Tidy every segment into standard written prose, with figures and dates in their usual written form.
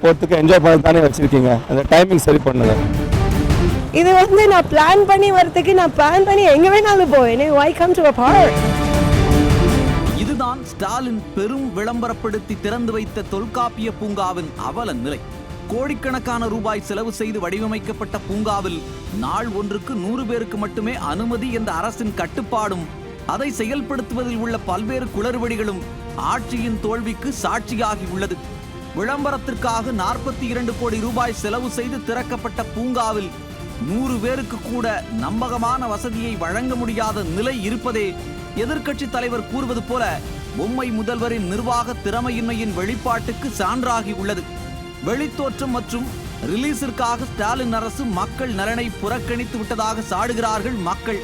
போகிறதுக்கு என்ஜாய் பண்ண தானே வச்சுருக்கீங்க, அந்த டைமிங் சரி பண்ணுங்க. இது வந்து நான் பிளான் பண்ணி வரதுக்கு நான் பிளான் பண்ணி எங்கே வேணாலும் போவேன். Why come to a park? இதுதான் ஸ்டாலின் பெரும் விளம்பரப்படுத்தி திறந்து வைத்த தொல்காப்பிய பூங்காவின் அவல நிலை. கோடிக்கணக்கான ரூபாய் செலவு செய்து வடிவமைக்கப்பட்ட பூங்காவில் நாள் ஒன்றுக்கு 100 பேருக்கு மட்டுமே அனுமதி என்ற அரசின் கட்டுப்பாடும் அதை செயல்படுத்துவதில் உள்ள பல்வேறு குளறுபடிகளும் ஆட்சியின் தோல்விக்கு சாட்சியாகி உள்ளது. விளம்பரத்திற்காக 42 கோடி ரூபாய் செலவு செய்து திறக்கப்பட்ட பூங்காவில் 100 பேருக்கு கூட நம்பகமான வசதியை வழங்க முடியாத நிலை இருப்பதே எதிர்க்கட்சி தலைவர் கூறுவது போல பொம்மை முதல்வரின் நிர்வாக திறமையின்மையின் வெளிப்பாட்டுக்கு சான்றாகி உள்ளது. வெளித்தோற்றம் மற்றும் ரிலீஸிற்காக ஸ்டாலின் அரசு மக்கள் நலனை புறக்கணித்து விட்டதாக சாடுகிறார்கள் மக்கள்.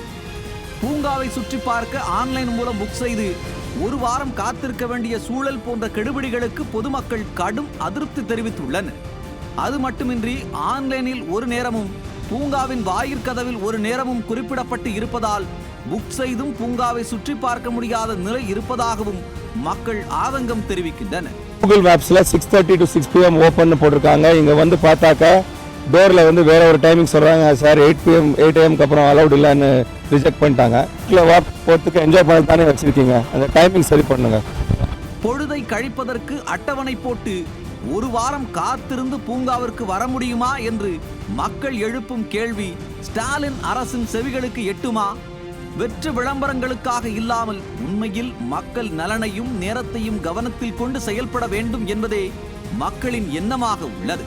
பூங்காவை சுற்றி பார்க்க ஆன்லைன் மூலம் புக் செய்து 1 வாரம் காத்திருக்க வேண்டிய சூழல் போன்ற கெடுபிடிகளுக்கு பொதுமக்கள் கடும் அதிருப்தி தெரிவித்துள்ளனர். அது மட்டுமின்றி ஆன்லைனில் ஒரு நேரமும் பூங்காவின் வாயிற்கதவில் ஒரு நேரமும் குறிப்பிடப்பட்டு இருப்பதால் புக் செய்தும் பூங்காவை சுற்றி பார்க்க முடியாத நிலை இருப்பதாகவும் மக்கள் ஆதங்கம் தெரிவிக்கின்றனர். கூகுள் மேப்ஸில் 6:30 to 6 PM ஓப்பன் போட்டிருக்காங்க. இங்கே வந்து பார்த்தாக்கா டோரில் வந்து வேற ஒரு டைமிங் சொல்கிறாங்க. சார் 8 AM அப்புறம் அலௌட் இல்லைன்னு ரிஜெக்ட் பண்ணிட்டாங்க. வாக் போகிறதுக்கு என்ஜாய் பண்ண தானே வச்சுருக்கீங்க, அந்த டைமிங் சரி பண்ணுங்க. பொழுதை கழிப்பதற்கு அட்டவணை போட்டு 1 வாரம் காத்திருந்து பூங்காவிற்கு வர முடியுமா என்று மக்கள் எழுப்பும் கேள்வி ஸ்டாலின் அரசின் செவிகளுக்கு எட்டுமா? வெற்று விளம்பரங்களுக்காக இல்லாமல் உண்மையில் மக்கள் நலனையும் நேரத்தையும் கவனத்தில் கொண்டு செயல்பட வேண்டும் என்பதே மக்களின் எண்ணமாக உள்ளது.